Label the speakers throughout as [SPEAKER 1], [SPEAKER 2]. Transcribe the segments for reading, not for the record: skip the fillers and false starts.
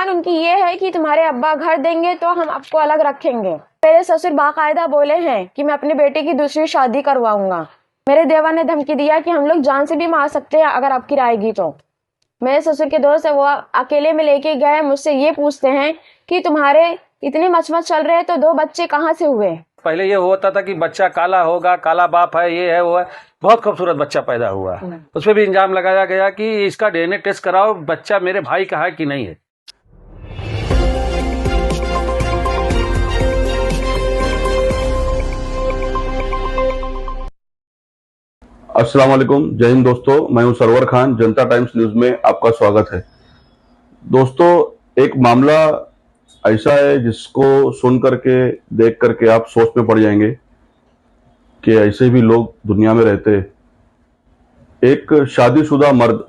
[SPEAKER 1] उनकी ये है कि तुम्हारे अब्बा घर देंगे तो हम आपको अलग रखेंगे। मेरे ससुर बाकायदा बोले हैं कि मैं अपने बेटे की दूसरी शादी करवाऊंगा। मेरे देवर ने धमकी दिया कि हम लोग जान से भी मार सकते हैं अगर आपकी रायगी तो। मेरे ससुर के दोस्त है, वो अकेले में लेके गए, मुझसे ये पूछते हैं कि तुम्हारे इतने मचमच चल रहे हैं तो 2 बच्चे कहाँ से हुए।
[SPEAKER 2] पहले ये होता था कि बच्चा काला होगा, काला बाप है, ये है वो है। बहुत खूबसूरत बच्चा पैदा हुआ, उस पर भी इल्जाम लगाया गया कि इसका डीएनए टेस्ट कराओ, बच्चा मेरे भाई का है कि नहीं है।
[SPEAKER 3] अस्सलाम वालेकुम, जय हिंद दोस्तों। मैं हूं सरवर खान, जनता टाइम्स न्यूज में आपका स्वागत है। दोस्तों, एक मामला ऐसा है जिसको सुन करके देख करके आप सोच में पड़ जाएंगे कि ऐसे भी लोग दुनिया में रहते हैं। एक शादीशुदा मर्द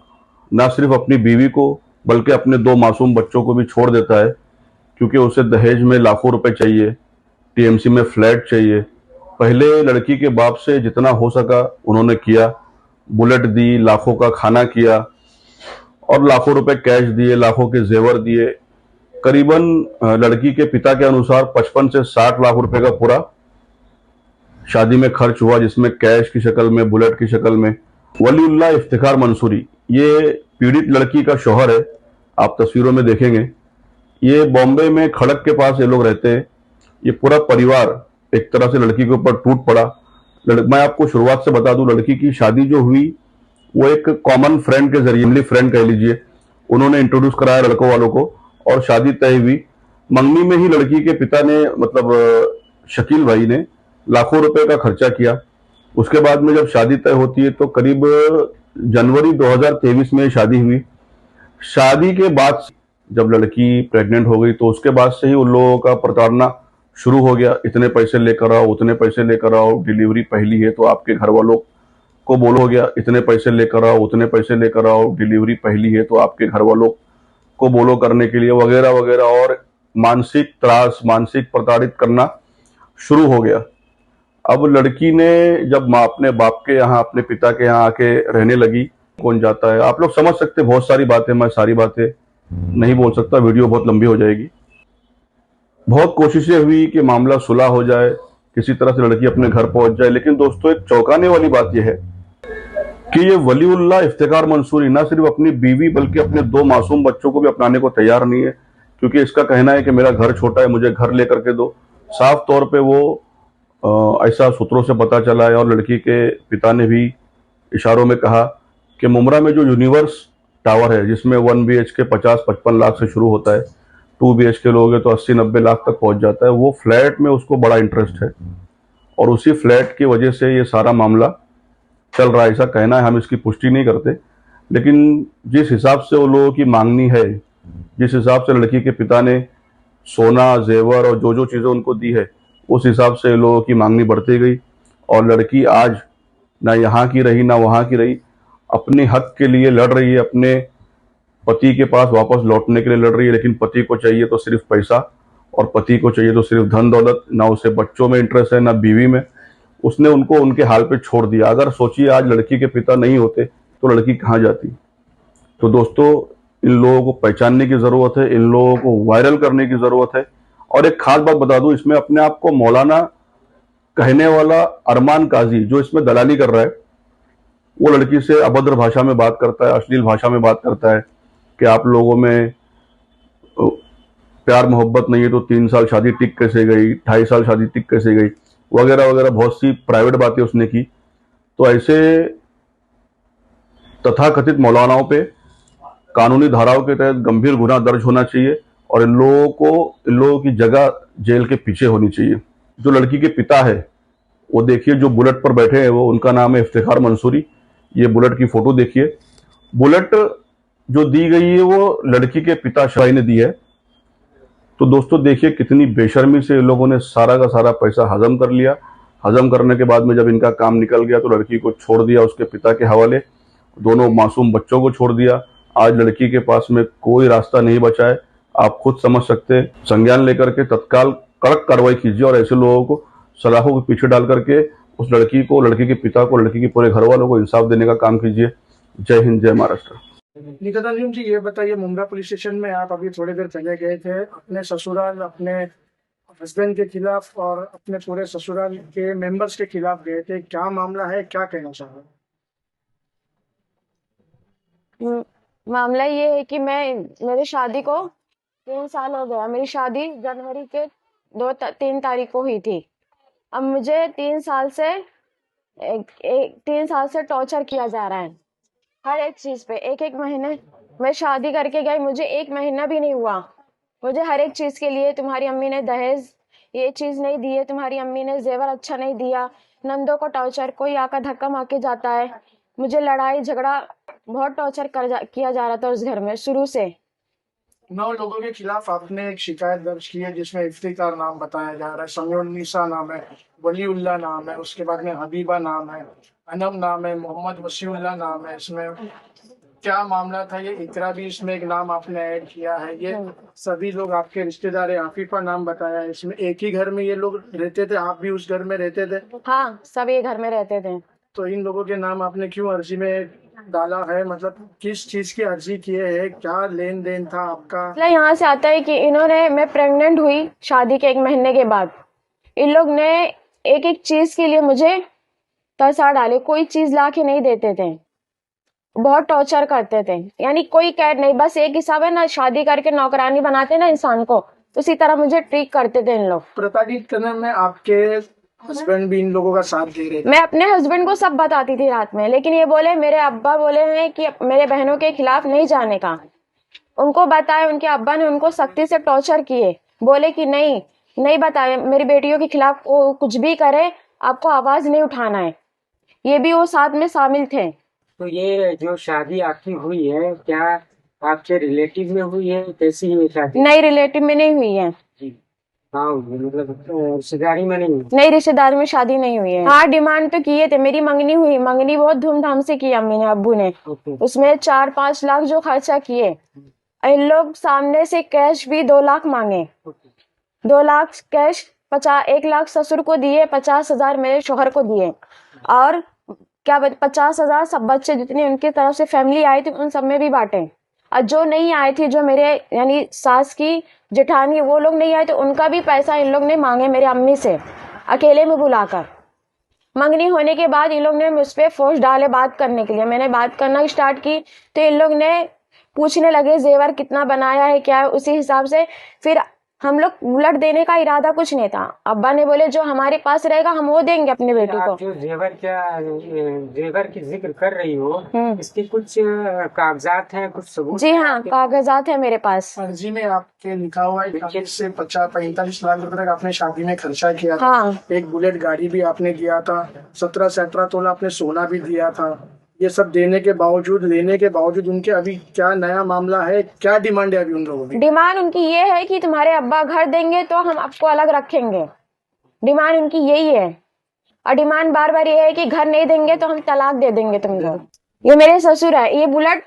[SPEAKER 3] ना सिर्फ अपनी बीवी को बल्कि अपने 2 मासूम बच्चों को भी छोड़ देता है क्योंकि उसे दहेज में लाखों रुपए चाहिए, टीएमसी में फ्लैट चाहिए। पहले लड़की के बाप से जितना हो सका उन्होंने किया, बुलेट दी, लाखों का खाना किया और लाखों रुपए कैश दिए, लाखों के जेवर दिए। करीबन लड़की के पिता के अनुसार 55 से 60 लाख रुपए का पूरा शादी में खर्च हुआ, जिसमें कैश की शक्ल में, बुलेट की शक्ल में। वलीउल्लाह इफ्तिखार मंसूरी ये पीड़ित लड़की का शौहर है, आप तस्वीरों में देखेंगे। ये बॉम्बे में खड़क के पास ये लोग रहते हैं। ये पूरा परिवार एक तरह से लड़की के ऊपर टूट पड़ा। मैं आपको शुरुआत से बता दूं, लड़की की शादी जो हुई वो एक कॉमन फ्रेंड के जरिए, फैमिली फ्रेंड कह लीजिए, उन्होंने इंट्रोड्यूस कराया लड़कों वालों को और शादी तय हुई। मंगनी में ही लड़की के पिता ने, मतलब शकील भाई ने, लाखों रुपए का खर्चा किया। उसके बाद में जब शादी तय होती है तो करीब जनवरी 2023 में शादी हुई। शादी के बाद जब लड़की प्रेग्नेंट हो गई तो उसके बाद से ही उन लोगों का प्रताड़ना शुरू हो गया। इतने पैसे लेकर आओ, उतने पैसे लेकर आओ, डिलीवरी पहली है तो आपके घर वालों को बोलो गया, इतने पैसे लेकर आओ, उतने पैसे लेकर आओ, डिलीवरी पहली है तो आपके घर वालों को बोलो करने के लिए, वगैरह वगैरह। और मानसिक त्रास, मानसिक प्रताड़ित करना शुरू हो गया। अब लड़की ने जब अपने बाप के यहाँ, अपने पिता के यहाँ आके रहने लगी, कौन जाता है, आप लोग समझ सकते, बहुत सारी बातें, मैं सारी बातें नहीं बोल सकता, वीडियो बहुत लंबी हो जाएगी। बहुत कोशिशें हुई कि मामला सुलह हो जाए, किसी तरह से लड़की अपने घर पहुंच जाए। लेकिन दोस्तों, एक चौंकाने वाली बात यह है कि ये वलीउल्लाह इफ्तिखार मंसूरी ना सिर्फ अपनी बीवी बल्कि अपने 2 मासूम बच्चों को भी अपनाने को तैयार नहीं है, क्योंकि इसका कहना है कि मेरा घर छोटा है, मुझे घर लेकर के दो। साफ तौर पे वो ऐसा सूत्रों से पता चला है और लड़की के पिता ने भी इशारों में कहा कि मुमरा में जो यूनिवर्स टावर है, जिसमें 1 BHK 50-55 लाख से शुरू होता है, 2 BHK लोगे तो 80-90 लाख तक पहुंच जाता है, वो फ्लैट में उसको बड़ा इंटरेस्ट है और उसी फ्लैट की वजह से ये सारा मामला चल रहा है, ऐसा कहना है। हम इसकी पुष्टि नहीं करते, लेकिन जिस हिसाब से वो लोगों की मांगनी है, जिस हिसाब से लड़की के पिता ने सोना, जेवर और जो जो चीजें उनको दी है, उस हिसाब से लोगों की मांगनी बढ़ती गई और लड़की आज ना यहाँ की रही ना वहाँ की रही, अपने हक के लिए लड़ रही है, अपने पति के पास वापस लौटने के लिए लड़ रही है। लेकिन पति को चाहिए तो सिर्फ पैसा और पति को चाहिए तो सिर्फ धन दौलत, ना उसे बच्चों में इंटरेस्ट है ना बीवी में। उसने उनको उनके हाल पे छोड़ दिया। अगर सोचिए आज लड़की के पिता नहीं होते तो लड़की कहाँ जाती। तो दोस्तों, इन लोगों को पहचानने की जरूरत है, इन लोगों को वायरल करने की जरूरत है। और एक खास बात बता दूं, इसमें अपने आप को मौलाना कहने वाला अरमान काजी जो इसमें दलाली कर रहा है, वो लड़की से अभद्र भाषा में बात करता है, अश्लील भाषा में बात करता है कि आप लोगों में प्यार मोहब्बत नहीं है तो 3 साल शादी टिक कैसे गई, 2.5 साल शादी टिक कैसे गई, वगैरह वगैरह, बहुत सी प्राइवेट बातें उसने की। तो ऐसे तथाकथित मौलानाओं पे कानूनी धाराओं के तहत गंभीर गुनाह दर्ज होना चाहिए और इन लोगों की जगह जेल के पीछे होनी चाहिए। जो लड़की के पिता है वो देखिए, जो बुलेट पर बैठे हैं, वो उनका नाम है इफ्तिखार मंसूरी। ये बुलेट की फोटो देखिए। बुलेट जो दी गई है वो लड़की के पिता शाही ने दी है। तो दोस्तों देखिए कितनी बेशर्मी से इन लोगों ने सारा का सारा पैसा हजम कर लिया। हजम करने के बाद में जब इनका काम निकल गया तो लड़की को छोड़ दिया उसके पिता के हवाले, दोनों मासूम बच्चों को छोड़ दिया। आज लड़की के पास में कोई रास्ता नहीं बचा है। आप खुद समझ सकते हैं। संज्ञान लेकर के तत्काल कड़क कार्रवाई कीजिए और ऐसे लोगों को सलाखों के पीछे डाल करके उस लड़की को, लड़की के पिता को, लड़की के पूरे घर वालों को इंसाफ देने का काम कीजिए। जय हिंद, जय महाराष्ट्र।
[SPEAKER 4] निकितांजन जी, ये बताइए, मुंब्रा पुलिस स्टेशन में आप अभी थोड़ी देर पहले गए थे अपने ससुराल, अपने हस्बैंड के खिलाफ और अपने पूरे ससुराल के मेंबर्स के खिलाफ गए थे। क्या मामला है, क्या कहना चाह रहे हैं?
[SPEAKER 1] मामला ये है कि मेरी शादी को 3 साल हो गया। मेरी शादी जनवरी के 3 तारीख को हुई थी। अब मुझे 3 साल से टॉर्चर किया जा रहा है हर एक चीज पे। एक महीने मैं शादी करके गई, मुझे 1 महीना भी नहीं हुआ। मुझे हर एक चीज के लिए तुम्हारी अम्मी ने दहेज ये चीज नहीं दी है, तुम्हारी अम्मी ने जेवर अच्छा नहीं दिया, नंदों को टॉर्चर, कोई आकर धक्का मार के जाता है। मुझे लड़ाई झगड़ा बहुत टॉर्चर किया जा रहा था उस घर में शुरू से।
[SPEAKER 4] 9 लोगों के खिलाफ आपने एक शिकायत दर्ज की है, जिसमें इफ्तिकार नाम बताया जा रहा है, समीउन्निसा नाम है, वलीउल्लाह नाम है, उसके बाद में हबीबा नाम है, अनम नाम है, मोहम्मद वसीउल्लाह नाम है। इसमें क्या मामला था? ये इकरा भी इसमें एक नाम आपने ऐड किया है। ये सभी लोग आपके रिश्तेदार है, आफिफा नाम बताया है। इसमें एक ही घर में ये लोग रहते थे, आप भी उस घर में रहते थे?
[SPEAKER 1] हाँ, सब ये घर में रहते थे।
[SPEAKER 4] तो इन लोगों के नाम आपने क्यों अर्जी में डाला है? मतलब किस चीज की अर्जी किए है? क्या लेन देन था आपका?
[SPEAKER 1] मतलब यहाँ से आता है कि मैं प्रेग्नेंट हुई शादी के 1 महीने के बाद। इन लोग ने एक एक चीज के लिए मुझे तरसा डाले, कोई चीज ला के नहीं देते थे, बहुत टॉर्चर करते थे। यानी कोई कैद नहीं, बस एक हिसाब है ना, शादी करके नौकरानी बनाते ना इंसान को, उसी तरह मुझे ट्रीट करते थे इन लोग।
[SPEAKER 4] प्रताड़ित करने में आपके हस्बैंड भी इन लोगों का साथ दे रहे थे?
[SPEAKER 1] मैं अपने हस्बैंड को सब बताती थी रात में, लेकिन ये बोले, मेरे अब्बा बोले हैं कि मेरे बहनों के खिलाफ नहीं जाने का। उनको बताया, उनके अब्बा ने उनको सख्ती से टॉर्चर किए, बोले कि नहीं बताए, मेरी बेटियों के खिलाफ वो कुछ भी करे, आपको आवाज नहीं उठाना है। ये भी वो साथ में शामिल थे।
[SPEAKER 5] तो ये जो शादी आपकी हुई है, क्या आपके रिलेटिव में हुई है? कैसी है शादी?
[SPEAKER 1] नहीं, रिलेटिव में नहीं हुई है।
[SPEAKER 5] हाँ, मतलब रिश्तेदारी में नहीं?
[SPEAKER 1] नहीं, रिश्तेदार में शादी नहीं हुई है। हाँ, डिमांड तो किए थे। मेरी मंगनी हुई, मंगनी बहुत धूमधाम से की अम्मी ने, अब्बू ने।
[SPEAKER 5] ओके।
[SPEAKER 1] उसमें 4-5 लाख जो खर्चा किए, इन लोग सामने से कैश भी 2 लाख मांगे। 2 लाख कैश, 1 लाख ससुर को दिए, 50,000 मेरे शोहर को दिए, और 50,000 सब बच्चे जितने उनकी तरफ से फैमिली आई थी उन सब में भी बांटे। और जो नहीं आए थे, जो मेरे यानी सास की जेठानी, वो लोग नहीं आए तो उनका भी पैसा इन लोग ने मांगे मेरे अम्मी से, अकेले में बुलाकर। मंगनी होने के बाद इन लोग ने मुझ पे फोर्स डाले बात करने के लिए। मैंने बात करना स्टार्ट की तो इन लोग ने पूछने लगे जेवर कितना बनाया है, क्या है। उसी हिसाब से फिर हम लोग उलट देने का इरादा कुछ नहीं था। अब्बा ने बोले जो हमारे पास रहेगा हम वो देंगे अपने बेटे को।
[SPEAKER 5] आप जो जेवर की जिक्र कर रही हो, इसके कुछ कागजात हैं, कुछ सबूत?
[SPEAKER 1] जी हाँ, कागजात है मेरे पास।
[SPEAKER 4] अर्जी में आपके लिखा हुआ है 40 से 45 लाख रुपए तक आपने शादी में खर्चा किया था।
[SPEAKER 1] हाँ।
[SPEAKER 4] एक बुलेट गाड़ी भी आपने दिया था, 17 से 18 तोला आपने सोना भी दिया था। ये सब लेने के बावजूद उनके अभी क्या नया मामला है? क्या डिमांड है अभी उन लोगों की?
[SPEAKER 1] डिमांड उनकी ये है कि तुम्हारे अब्बा घर देंगे तो हम आपको अलग रखेंगे। डिमांड उनकी यही है। और डिमांड बार बार ये है कि घर नहीं देंगे तो हम तलाक दे देंगे तुमको। ये मेरे ससुर है। ये बुलेट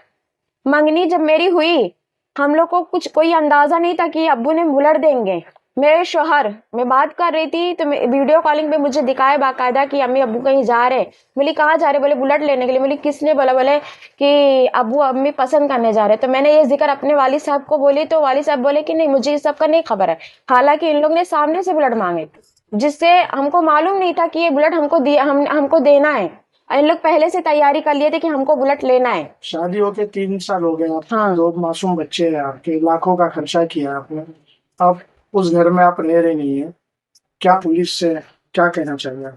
[SPEAKER 1] मंगनी जब मेरी हुई, हम लोग को कोई अंदाजा नहीं था कि अब्बू ने बुलेट देंगे। मेरे शोहर, मैं बात कर रही थी तो वीडियो कॉलिंग पे मुझे दिखाए बाकायदा कि अम्मी अब्बू कहीं जा रहे। बोली कहाँ जा रहे? बोले बुलेट लेने के लिए। बोली किसने बोला? बोले कि अब्बू अम्मी पसंद करने जा रहे। तो मैंने ये जिक्र अपने वाली साहब को बोली तो वाली साहब बोले कि नहीं, मुझे इस सब का नहीं खबर है। हालांकि इन लोग ने सामने से बुलेट मांगे, जिससे हमको मालूम नहीं था कि ये बुलेट हमको देना है। इन लोग पहले से तैयारी कर लिए थे कि हमको बुलेट लेना है।
[SPEAKER 4] शादी होके 3 साल हो गए,
[SPEAKER 1] हाँ।
[SPEAKER 4] 2 मासूम बच्चे हैं आपके, लाखों का खर्चा किया आपने, अब उस घर में आप रह रहे नहीं है। क्या पुलिस से क्या कहना चाहिए?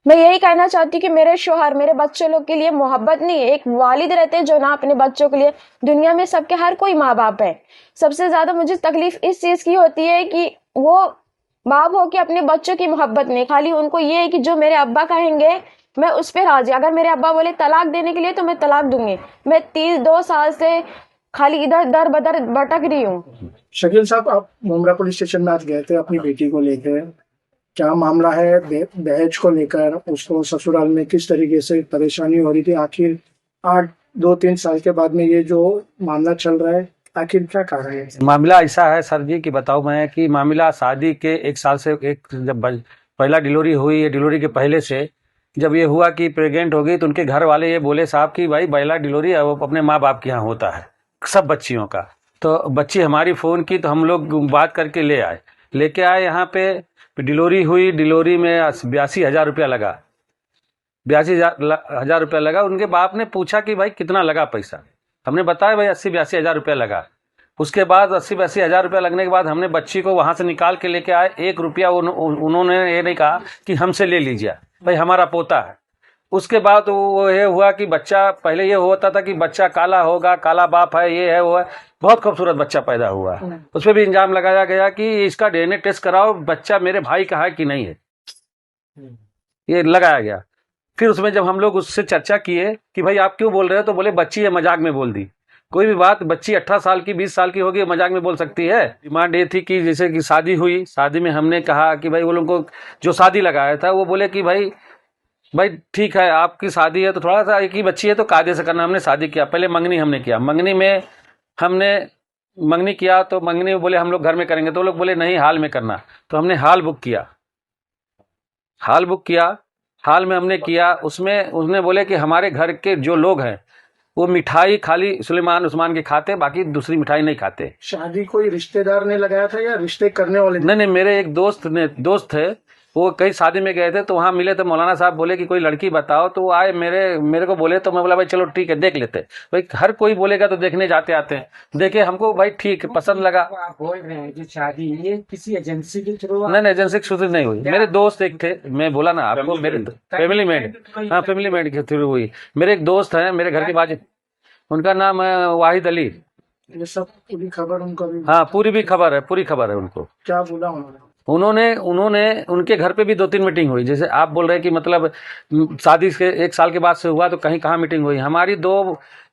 [SPEAKER 1] मैं यही कहना चाहती कि मेरे शोहर मेरे बच्चों लोग के लिए मोहब्बत नहीं है। एक वालिद रहते हैं जो ना अपने बच्चों के लिए, दुनिया में सबके हर कोई माँ बाप है। सबसे ज्यादा मुझे तकलीफ इस चीज की होती है कि वो बाप हो के अपने बच्चों की मोहब्बत नहीं, खाली उनको ये है कि जो मेरे अब्बा कहेंगे मैं उस पर राजी। अगर मेरे अब्बा बोले तलाक देने के लिए तो मैं तलाक दूंगी। मैं 2 साल से खाली इधर दर बदर भटक रही हूँ।
[SPEAKER 4] शकील साहब, आप मुंब्रा पुलिस स्टेशन में आज गए थे अपनी बेटी को लेकर, क्या मामला है? दहेज को लेकर उसको ससुराल में किस तरीके से परेशानी हो रही थी? आखिर 2-3 साल के बाद में ये जो मामला चल रहा है, आखिर क्या कारण है?
[SPEAKER 2] मामला ऐसा है सर जी कि बताऊं मैं कि मामला शादी के 1 साल से जब पहला डिलीवरी हुई है, डिलीवरी के पहले से जब ये हुआ कि प्रेग्नेंट हो गई तो उनके घर वाले ये बोले साहब कि भाई पहला डिलीवरी है वो अपने माँ बाप के यहाँ होता है सब बच्चियों का। तो बच्ची हमारी फ़ोन की तो हम लोग बात करके लेके आए यहाँ पे डिलीवरी हुई। डिलीवरी में 82,000 रुपया लगा। 82,000 रुपया लगा। उनके बाप ने पूछा कि भाई कितना लगा पैसा, हमने बताया भाई 80-82 हज़ार रुपया लगा। उसके बाद 80-82 हज़ार रुपया लगने के बाद हमने बच्ची को वहाँ से निकाल के लेके आए। 1 रुपया उन्होंने ये नहीं कहा कि हमसे ले लीजिए भाई हमारा पोता है। उसके बाद वो ये हुआ कि बच्चा, पहले ये होता था कि बच्चा काला होगा, काला बाप है, ये है वो है, बहुत खूबसूरत बच्चा पैदा हुआ। उस पर भी इल्जाम लगाया गया कि इसका DNA टेस्ट कराओ, बच्चा मेरे भाई का है कि नहीं है, ये लगाया गया। फिर उसमें जब हम लोग उससे चर्चा किए कि भाई आप क्यों बोल रहे हो, तो बोले बच्ची है, मजाक में बोल दी। कोई भी बात, बच्ची 18 साल की 20 साल की होगी, मजाक में बोल सकती है। डिमांड ये थी कि जैसे कि शादी हुई, शादी में हमने कहा कि भाई वो लोगों को जो शादी लगाया था वो बोले कि भाई ठीक है आपकी शादी है तो थोड़ा सा, एक ही बच्ची है तो कायदे से करना। हमने शादी किया, पहले मंगनी हमने किया। मंगनी में हमने मंगनी किया तो मंगनी में बोले हम लोग घर में करेंगे, तो लोग बोले नहीं हाल में करना। तो हमने हाल बुक किया। हाल में हमने किया। उसमें उसने बोले कि हमारे घर के जो लोग हैं वो मिठाई खाली सुलेमान उस्मान के खाते, बाकी दूसरी मिठाई नहीं खाते।
[SPEAKER 4] शादी कोई रिश्तेदार ने लगाया था या रिश्ते करने वाले?
[SPEAKER 2] नहीं, मेरे एक दोस्त थे, वो कहीं शादी में गए थे तो वहाँ मिले तो मौलाना साहब बोले कि कोई लड़की बताओ, तो वो आए मेरे को बोले, तो मैं बोला भाई चलो ठीक है देख लेते। भाई हर कोई बोलेगा तो देखने जाते आते हैं, देखे हमको भाई ठीक पसंद लगा।
[SPEAKER 5] आप बोल रहे हैं जो शादी ये किसी एजेंसी के थ्रू?
[SPEAKER 2] नहीं, एजेंसी के थ्रू नहीं हुई। मेरे दोस्त एक थे, मैं बोला ना आपको, मेरे फैमिली मेड, हाँ फैमिली मेड के थ्रू हुई। मेरे एक दोस्त है मेरे घर के बाजू, उनका नाम है वाहिद अली।
[SPEAKER 4] ये सब पूरी खबर उनको भी?
[SPEAKER 2] हाँ पूरी खबर है उनको।
[SPEAKER 4] क्या बोला उन्होंने?
[SPEAKER 2] उन्होंने उनके घर पे भी 2-3 मीटिंग हुई। जैसे आप बोल रहे हैं कि मतलब शादी के 1 साल के बाद से हुआ, तो कहीं कहाँ मीटिंग हुई हमारी?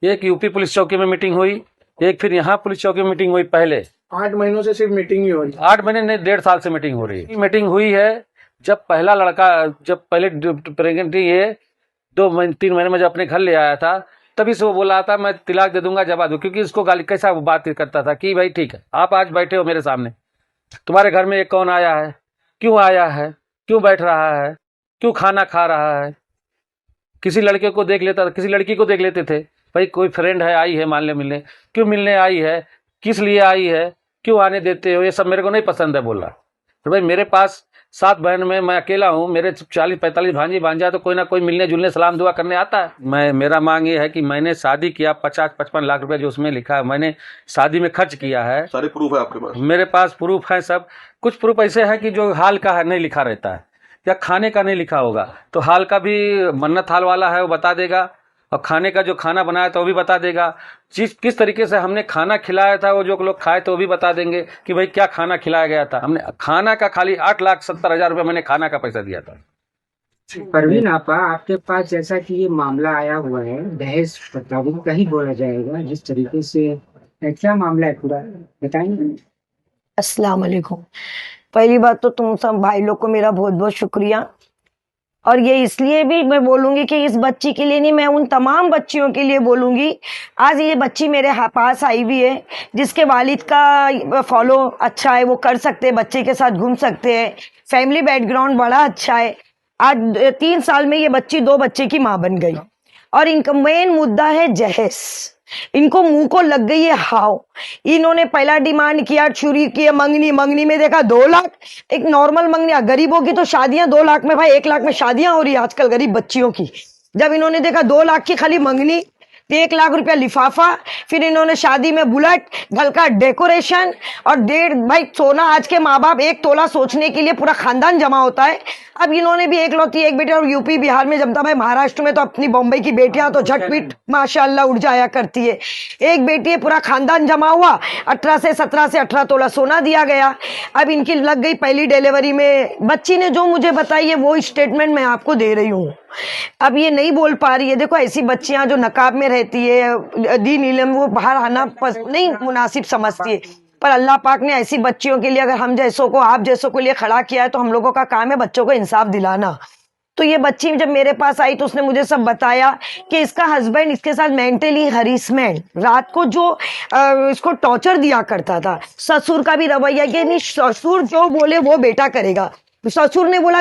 [SPEAKER 2] एक यूपी पुलिस चौकी में मीटिंग हुई, एक फिर यहाँ पुलिस चौकी में मीटिंग हुई। पहले
[SPEAKER 4] 8 महीनों से सिर्फ मीटिंग ही हो रही?
[SPEAKER 2] 8 महीने नहीं, 1.5 साल से मीटिंग हो रही है। मीटिंग हुई है जब पहला लड़का, जब पहले प्रेगनेंटी ये 2-3 महीने में जब अपने घर ले आया था, तभी से वो बोला था मैं तिलाक दे दूंगा जब आ दूँ, क्योंकि इसको गाली कैसा बात करता था कि भाई ठीक है आप आज बैठे हो मेरे सामने, तुम्हारे घर में एक कौन आया है, क्यों बैठ रहा है, क्यों खाना खा रहा है। किसी लड़के को देख लेता था, किसी लड़की को देख लेते थे, भाई कोई फ्रेंड है आई है मान ले मिलने, क्यों मिलने आई है, किस लिए आई है, क्यों आने देते हो, ये सब मेरे को नहीं पसंद है। बोला तो भाई मेरे पास 7 बहन में मैं अकेला हूँ, मेरे 40-45 भांजी भांजा, तो कोई ना कोई मिलने जुलने सलाम दुआ करने आता है। मेरा मांग ये है कि मैंने शादी किया, 50-55 लाख रुपए जो उसमें लिखा है मैंने शादी में खर्च किया है।
[SPEAKER 3] सारे प्रूफ है आपके पास?
[SPEAKER 2] मेरे पास प्रूफ है सब कुछ। प्रूफ ऐसे है कि जो हाल का है नहीं लिखा रहता है, या खाने का नहीं लिखा होगा, तो हाल का भी मन्नत हाल वाला है वो बता देगा, और खाने का जो खाना बनाया था वो भी बता देगा। किस तरीके से हमने खाना खिलाया था, वो जो लोग खाए तो वो भी बता देंगे कि भाई क्या खाना खिलाया गया था। हमने खाना का खाली 8,70,000 रुपये मैंने खाना का पैसा दिया था।
[SPEAKER 5] परवीन आपा, आपके पास जैसा कि ये मामला आया हुआ है दहेज प्रताड़ना का ही बोला जाएगा, जिस तरीके से क्या मामला है पूरा बताएंगे?
[SPEAKER 6] अस्सलाम वालेकुम। पहली बात तो तुम सब भाई लोग को मेरा बहुत बहुत शुक्रिया, और ये इसलिए भी मैं बोलूंगी कि इस बच्ची के लिए नहीं, मैं उन तमाम बच्चियों के लिए बोलूंगी। आज ये बच्ची मेरे पास आई हुई है, जिसके वालिद का फॉलो अच्छा है, वो कर सकते हैं, बच्चे के साथ घूम सकते हैं, फैमिली बैकग्राउंड बड़ा अच्छा है। आज 3 साल में ये बच्ची 2 बच्चे की माँ बन गई, और इनका मेन मुद्दा है जहेज। इनको मुंह को लग गई है हाव। इन्होंने पहला डिमांड किया, चोरी किया, मंगनी में देखा 2 लाख। एक नॉर्मल मंगनी, गरीबों की तो शादियां 2 लाख में, भाई 1 लाख में शादियां हो रही है आजकल गरीब बच्चियों की। जब इन्होंने देखा 2 लाख की खाली मंगनी, 1 लाख रुपया लिफाफा, फिर इन्होंने शादी में बुलेट, घर का डेकोरेशन और 1.5 भाई सोना। आज के माँ बाप 1 तोला सोचने के लिए पूरा खानदान जमा होता है। अब इन्होंने भी एकलौती एक बेटी, और यूपी बिहार में जमता है, महाराष्ट्र में तो अपनी बॉम्बे की बेटियां तो झटपट माशाल्लाह उड़ जाया करती है। एक बेटी है, पूरा खानदान जमा हुआ, 17 से 18 तोला सोना दिया गया। अब इनकी लग गई पहली डिलीवरी में। बच्ची ने जो मुझे बताई है वो स्टेटमेंट मैं आपको दे रही हूँ। अब ये नहीं बोल पा रही है। देखो ऐसी बच्चियां जो नकाब में रहती है, दीन इल्म, वो बाहर आना नहीं मुनासिब समझती है, पर अल्लाह पाक ने ऐसी बच्चियों के लिए, अगर हम जैसों को, आप जैसों के लिए खड़ा किया है, तो हम लोगों का काम है बच्चों को इंसाफ दिलाना। तो ये बच्ची जब मेरे पास आई तो उसने मुझे सब बताया कि इसका हस्बैंड इसके साथ मेंटली हरीसमेंट, रात को जो इसको टॉर्चर दिया करता था। ससुर का भी रवैया कि नहीं, ससुर जो बोले वो बेटा करेगा। ससुर ने बोला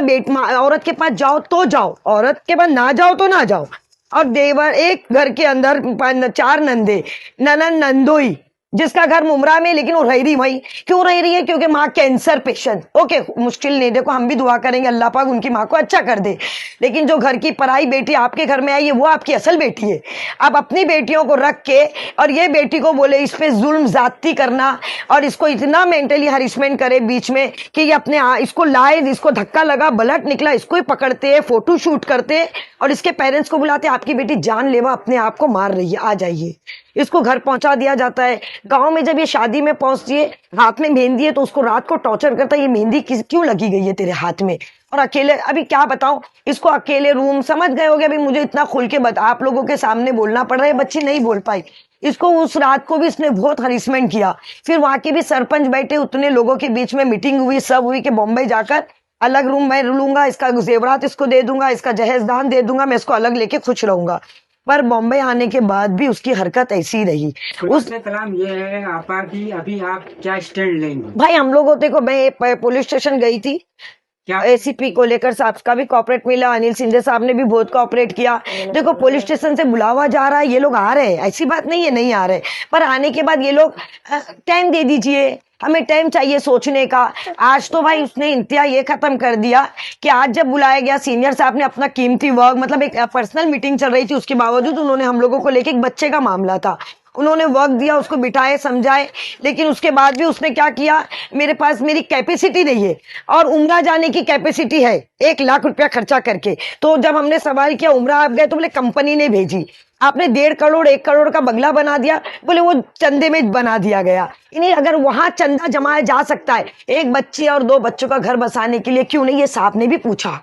[SPEAKER 6] औरत के पास जाओ तो जाओ, औरत के पास ना जाओ तो ना जाओ। और देवर, एक घर के अंदर 4 नंदे, ननन नंदोई, जिसका घर मुमरा में, लेकिन वो रह रही वहीं। क्यों रह रही है? क्योंकि माँ कैंसर पेशेंट। ओके, मुश्किल नहीं, देखो हम भी दुआ करेंगे अल्लाह पाक उनकी माँ को अच्छा कर दे, लेकिन जो घर की पराई बेटी आपके घर में आई है वो आपकी असल बेटी है। आप अपनी बेटियों को रख के और ये बेटी को बोले इस पे जुल्म ज्यादती करना, और इसको इतना मेंटली हरिशमेंट करे बीच में कि ये इसको लाए, इसको धक्का लगा, ब्लड निकला, इसको ही पकड़ते हैं, फोटो शूट करते हैं और इसके पेरेंट्स को बुलाते, आपकी बेटी जानलेवा अपने आप को मार रही है, आ जाइए। इसको घर पहुंचा दिया जाता है। गांव में जब ये शादी में पहुंचती है, हाथ में मेहंदी है, तो उसको रात को टॉर्चर करता है, ये मेहंदी क्यों लगी गई है तेरे हाथ में? और अकेले, अभी क्या बताऊं इसको, अकेले रूम, समझ गए होगे अभी मुझे इतना खुल के आप लोगों के सामने बोलना पड़ रहा है, बच्ची नहीं बोल पाई। इसको उस रात को भी इसने बहुत हरिसमेंट किया। फिर वहां के भी सरपंच बैठे, उतने लोगों के बीच में मीटिंग हुई, सब हुई कि बॉम्बे जाकर अलग रूम मैं लूंगा, इसका जेवरात इसको दे दूंगा, इसका जहेज दान दे दूंगा, मैं इसको अलग लेके खुश रहूंगा। पर बॉम्बे आने के बाद भी उसकी हरकत ऐसी रही।
[SPEAKER 5] उसने कलाम ये है आपा कि अभी आप क्या स्टैंड लेंगे?
[SPEAKER 6] भाई हम लोगों, देखो मैं पुलिस स्टेशन गई थी,
[SPEAKER 5] क्या
[SPEAKER 6] एसीपी को लेकर, साहब का भी कॉपरेट मिला, अनिल सिंधे साहब ने भी बहुत कॉपरेट किया। देखो पुलिस स्टेशन से बुलावा जा रहा है, ये लोग आ रहे हैं, ऐसी बात नहीं है नहीं आ रहे, पर आने के बाद ये लोग टाइम दे दीजिए, हमें टाइम चाहिए सोचने का। आज तो भाई उसने इंतहा ये खत्म कर दिया कि आज जब बुलाया गया सीनियर साहब ने अपना कीमती वर्क, मतलब एक पर्सनल मीटिंग चल रही थी, उसके बावजूद उन्होंने हम लोगों को लेके, एक बच्चे का मामला था, उन्होंने वर्क दिया, उसको बिठाए, समझाए, लेकिन उसके बाद भी उसने क्या किया, मेरे पास मेरी कैपेसिटी नहीं है और उम्रा जाने की कैपेसिटी है 1 लाख रुपया खर्चा करके। तो जब हमने सवाल किया उम्रा आप गए, तो बोले कंपनी ने भेजी। आपने 1.5 करोड़ 1 करोड़ का बंगला बना दिया, बोले वो चंदे में बना दिया गया। इन्हें अगर वहां चंदा जमाया जा सकता है एक बच्चे और 2 बच्चों का घर बसाने के लिए, क्यों नहीं? ये साहब ने भी पूछा।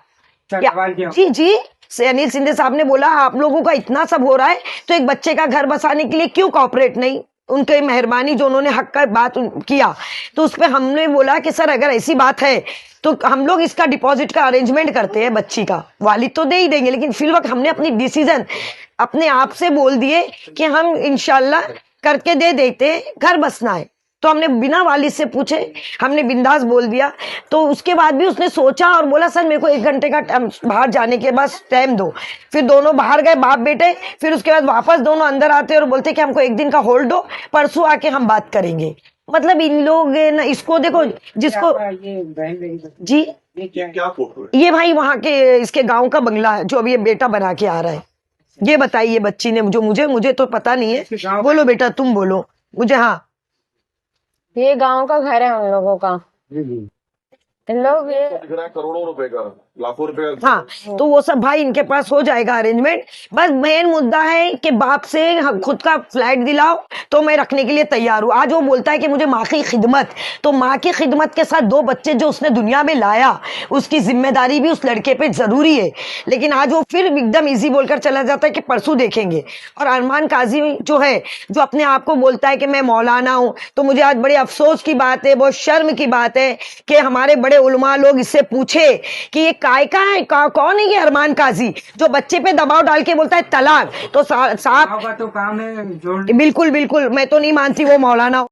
[SPEAKER 6] जी जी, अनिल सिंधे साहब ने बोला आप लोगों का इतना सब हो रहा है तो एक बच्चे का घर बसाने के लिए क्यों कॉपरेट नहीं? उनके मेहरबानी जो उन्होंने हक का बात किया, तो उस पर हमने बोला कि सर अगर ऐसी बात है तो हम लोग इसका डिपॉजिट का अरेंजमेंट करते हैं, बच्ची का वालिद तो दे ही देंगे, लेकिन फिल वक्त हमने अपनी डिसीजन अपने आप से बोल दिए कि हम इंशाल्लाह करके दे देते, घर बसना है। तो हमने बिना वालिद से पूछे हमने बिंदास बोल दिया। तो उसके बाद भी उसने सोचा और बोला सर मेरे को 1 घंटे का बाहर जाने के बाद टाइम दो। फिर दोनों बाहर गए बाप बेटे, फिर उसके बाद वापस दोनों अंदर आते और बोलते कि हमको 1 दिन का होल्ड दो, परसों आके हम बात करेंगे। मतलब इन लोग ना, इसको देखो जिसको जी
[SPEAKER 3] क्या फोटो है?
[SPEAKER 6] ये भाई वहां के इसके गांव का बंगला है जो अभी ये बेटा बना के आ रहा है। ये बताइए बच्ची ने, जो मुझे तो पता नहीं है, बोलो बेटा तुम बोलो मुझे। हाँ
[SPEAKER 1] ये गांव का घर है हम लोगों का। इन लोग ये
[SPEAKER 3] दिख रहा है करोड़ों रुपए का, लाखों रुपए का।
[SPEAKER 6] हाँ, तो वो सब भाई इनके पास हो जाएगा अरेंजमेंट। बस मेन मुद्दा है कि बाप से खुद का फ्लैट दिलाओ तो मैं रखने के लिए तैयार हूँ। आज वो बोलता है कि मुझे माँ की खिदमत, तो माँ की खिदमत के साथ 2 बच्चे जो उसने दुनिया में लाया उसकी जिम्मेदारी भी उस लड़के पे जरूरी है। लेकिन आज वो फिर एकदम इजी बोलकर चला जाता है कि परसों देखेंगे। और अरमान काजी जो है, जो अपने आप को बोलता है कि मैं मौलाना हूँ, तो मुझे आज बड़े अफसोस की बात है, बहुत शर्म की बात है कि हमारे बड़े उलमा लोग इससे पूछे कि ये काय का है, कौन है ये अरमान काजी जो बच्चे पे दबाव डाल के बोलता है तलाक। तो साहब
[SPEAKER 5] तो काम है
[SPEAKER 6] बिल्कुल मैं तो नहीं मानती वो मौलाना